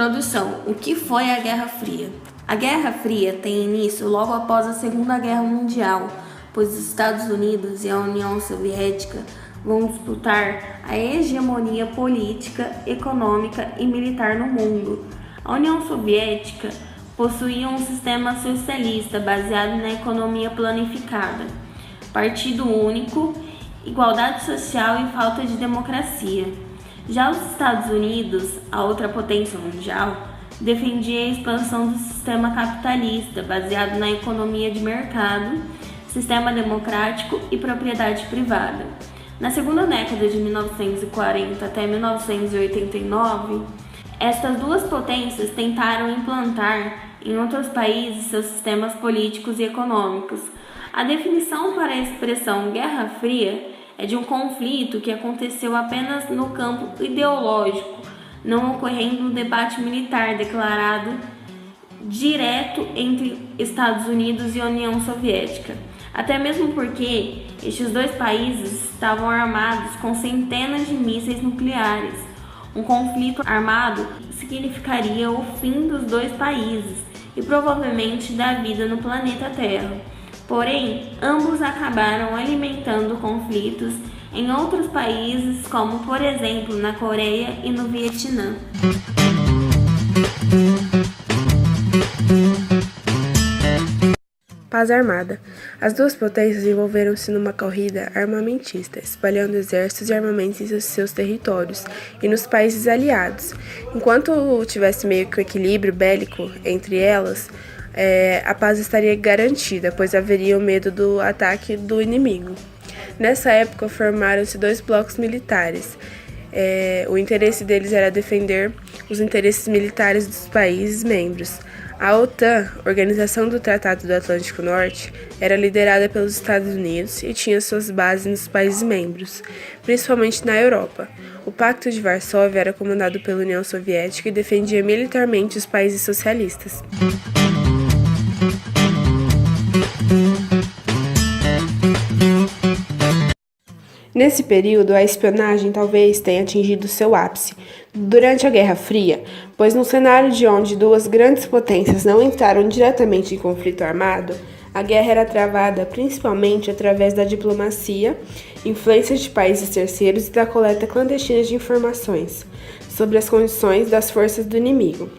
Introdução. O que foi a Guerra Fria? A Guerra Fria tem início logo após a Segunda Guerra Mundial, pois os Estados Unidos e a União Soviética vão disputar a hegemonia política, econômica e militar no mundo. A União Soviética possuía um sistema socialista baseado na economia planificada, partido único, igualdade social e falta de democracia. Já os Estados Unidos, a outra potência mundial, defendia a expansão do sistema capitalista, baseado na economia de mercado, sistema democrático e propriedade privada. Na segunda década de 1940 até 1989, estas duas potências tentaram implantar em outros países seus sistemas políticos e econômicos. A definição para a expressão Guerra Fria é de um conflito que aconteceu apenas no campo ideológico, não ocorrendo um debate militar declarado direto entre Estados Unidos e União Soviética. Até mesmo porque estes dois países estavam armados com centenas de mísseis nucleares. Um conflito armado significaria o fim dos dois países e provavelmente da vida no planeta Terra. Porém, ambos acabaram alimentando conflitos em outros países, como por exemplo na Coreia e no Vietnã. Paz armada. As duas potências envolveram-se numa corrida armamentista, espalhando exércitos e armamentos em seus territórios e nos países aliados. Enquanto tivesse meio que um equilíbrio bélico entre elas, a paz estaria garantida, pois haveria o medo do ataque do inimigo. Nessa época, formaram-se dois blocos militares. O interesse deles era defender os interesses militares dos países membros. A OTAN, Organização do Tratado do Atlântico Norte, era liderada pelos Estados Unidos e tinha suas bases nos países membros, principalmente na Europa. O Pacto de Varsóvia era comandado pela União Soviética e defendia militarmente os países socialistas. Nesse período, a espionagem talvez tenha atingido seu ápice durante a Guerra Fria, pois no cenário de onde duas grandes potências não entraram diretamente em conflito armado, a guerra era travada principalmente através da diplomacia, influência de países terceiros e da coleta clandestina de informações sobre as condições das forças do inimigo.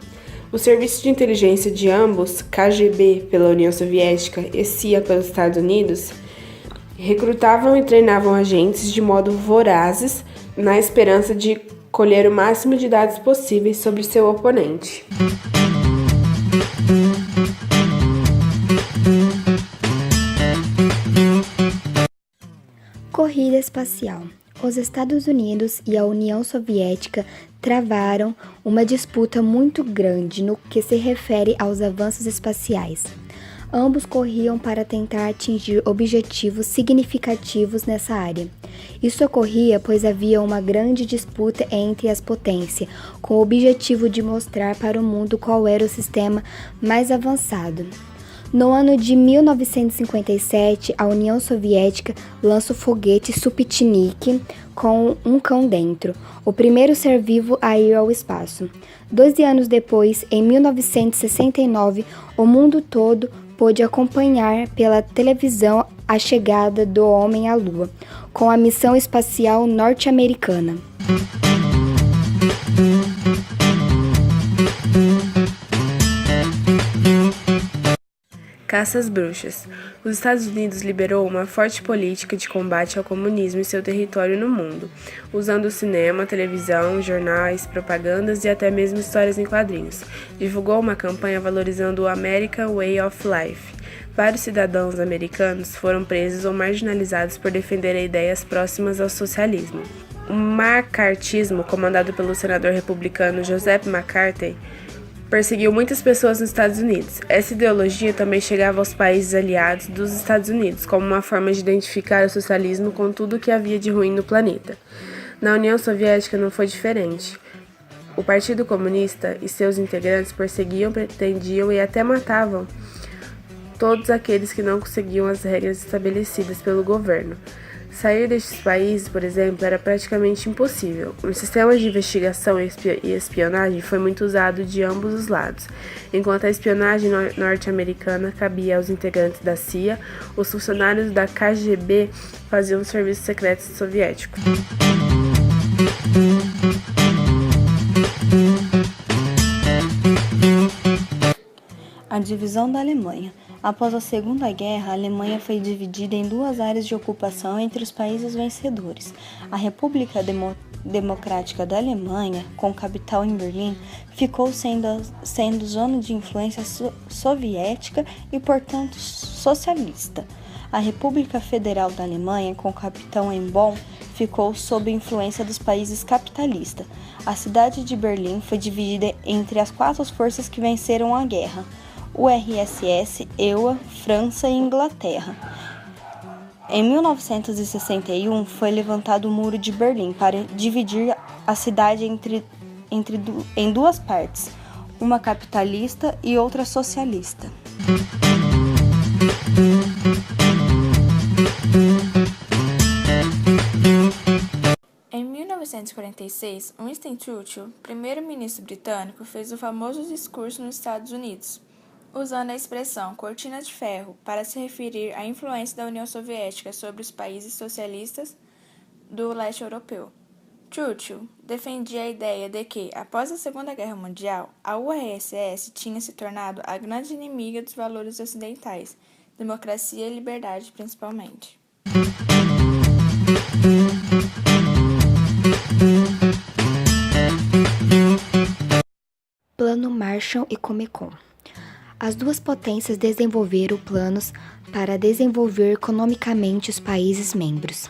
O serviço de inteligência de ambos, KGB pela União Soviética e CIA pelos Estados Unidos, recrutavam e treinavam agentes de modo vorazes, na esperança de colher o máximo de dados possíveis sobre seu oponente. Corrida espacial. Os Estados Unidos e a União Soviética travaram uma disputa muito grande no que se refere aos avanços espaciais. Ambos corriam para tentar atingir objetivos significativos nessa área. Isso ocorria pois havia uma grande disputa entre as potências, com o objetivo de mostrar para o mundo qual era o sistema mais avançado. No ano de 1957, a União Soviética lança o foguete Sputnik com um cão dentro, o primeiro ser vivo a ir ao espaço. 12 anos depois, em 1969, o mundo todo pôde acompanhar pela televisão a chegada do homem à Lua, com a missão espacial norte-americana. Caça às bruxas. Os Estados Unidos liberou uma forte política de combate ao comunismo em seu território no mundo, usando o cinema, televisão, jornais, propagandas e até mesmo histórias em quadrinhos. Divulgou uma campanha valorizando o American Way of Life. Vários cidadãos americanos foram presos ou marginalizados por defender ideias próximas ao socialismo. O macartismo, comandado pelo senador republicano Joseph McCarthy, perseguiu muitas pessoas nos Estados Unidos. Essa ideologia também chegava aos países aliados dos Estados Unidos, como uma forma de identificar o socialismo com tudo o que havia de ruim no planeta. Na União Soviética não foi diferente. O Partido Comunista e seus integrantes perseguiam, pretendiam e até matavam todos aqueles que não conseguiam as regras estabelecidas pelo governo. Sair destes países, por exemplo, era praticamente impossível. O sistema de investigação e espionagem foi muito usado de ambos os lados. Enquanto a espionagem norte-americana cabia aos integrantes da CIA, os funcionários da KGB faziam o serviço secreto soviético. A divisão da Alemanha. Após a Segunda Guerra, a Alemanha foi dividida em duas áreas de ocupação entre os países vencedores. A República Democrática da Alemanha, com capital em Berlim, ficou sendo zona de influência soviética e, portanto, socialista. A República Federal da Alemanha, com capital em Bonn, ficou sob influência dos países capitalistas. A cidade de Berlim foi dividida entre as quatro forças que venceram a guerra: URSS, EUA, França e Inglaterra. Em 1961, foi levantado o Muro de Berlim para dividir a cidade em duas partes, uma capitalista e outra socialista. Em 1946, Winston Churchill, primeiro-ministro britânico, fez o famoso discurso nos Estados Unidos, usando a expressão cortina de ferro para se referir à influência da União Soviética sobre os países socialistas do leste europeu. Churchill defendia a ideia de que, após a Segunda Guerra Mundial, a URSS tinha se tornado a grande inimiga dos valores ocidentais, democracia e liberdade principalmente. Plano Marshall e Comecon. As duas potências desenvolveram planos para desenvolver economicamente os países membros.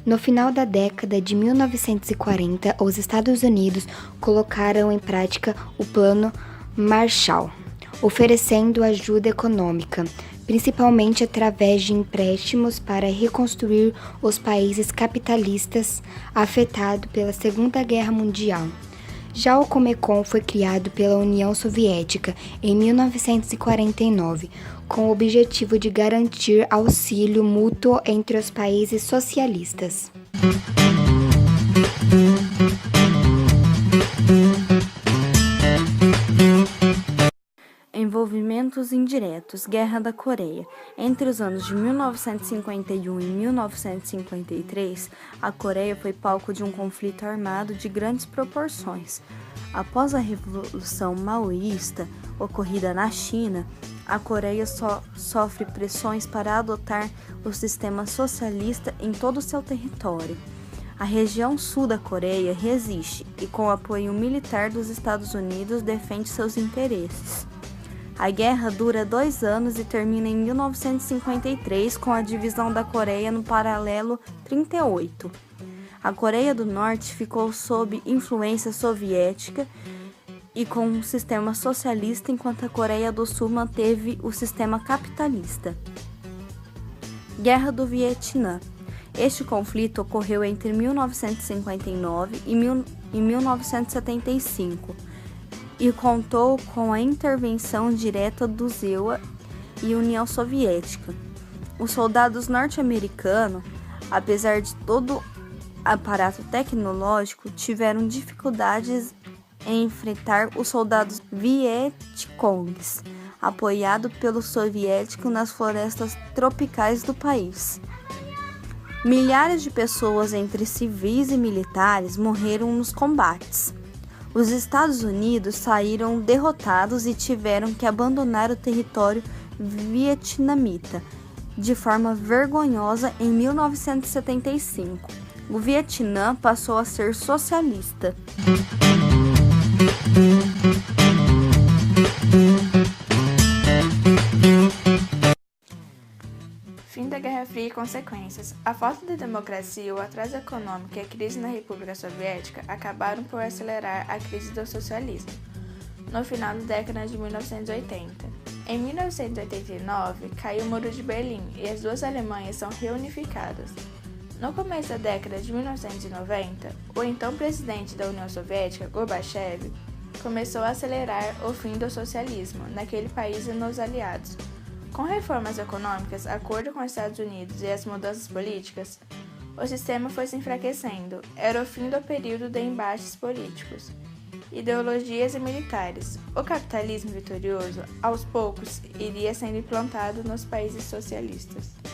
No final da década de 1940, os Estados Unidos colocaram em prática o Plano Marshall, oferecendo ajuda econômica, principalmente através de empréstimos para reconstruir os países capitalistas afetados pela Segunda Guerra Mundial. Já o Comecon foi criado pela União Soviética em 1949, com o objetivo de garantir auxílio mútuo entre os países socialistas. Envolvimentos indiretos. Guerra da Coreia. Entre os anos de 1951 e 1953, a Coreia foi palco de um conflito armado de grandes proporções. Após a Revolução Maoísta, ocorrida na China, a Coreia sofre pressões para adotar o sistema socialista em todo o seu território. A região sul da Coreia resiste e, com o apoio militar dos Estados Unidos, defende seus interesses. A guerra dura 2 anos e termina em 1953 com a divisão da Coreia no paralelo 38. A Coreia do Norte ficou sob influência soviética e com um sistema socialista, enquanto a Coreia do Sul manteve o sistema capitalista. Guerra do Vietnã. Este conflito ocorreu entre 1959 e 1975. E contou com a intervenção direta dos EUA e União Soviética. Os soldados norte-americanos, apesar de todo o aparato tecnológico, tiveram dificuldades em enfrentar os soldados vietcongues, apoiados pelos soviéticos nas florestas tropicais do país. Milhares de pessoas, entre civis e militares, morreram nos combates. Os Estados Unidos saíram derrotados e tiveram que abandonar o território vietnamita de forma vergonhosa em 1975. O Vietnã passou a ser socialista. Fim da Guerra Fria e consequências. A falta de democracia, o atraso econômico e a crise na República Soviética acabaram por acelerar a crise do socialismo no final da década de 1980. Em 1989, caiu o Muro de Berlim e as duas Alemanhas são reunificadas. No começo da década de 1990, o então presidente da União Soviética, Gorbachev, começou a acelerar o fim do socialismo naquele país e nos aliados. Com reformas econômicas, acordo com os Estados Unidos e as mudanças políticas, O sistema foi se enfraquecendo. Era o fim do período de embates políticos, ideologias e militares. O capitalismo vitorioso, aos poucos, iria sendo implantado nos países socialistas.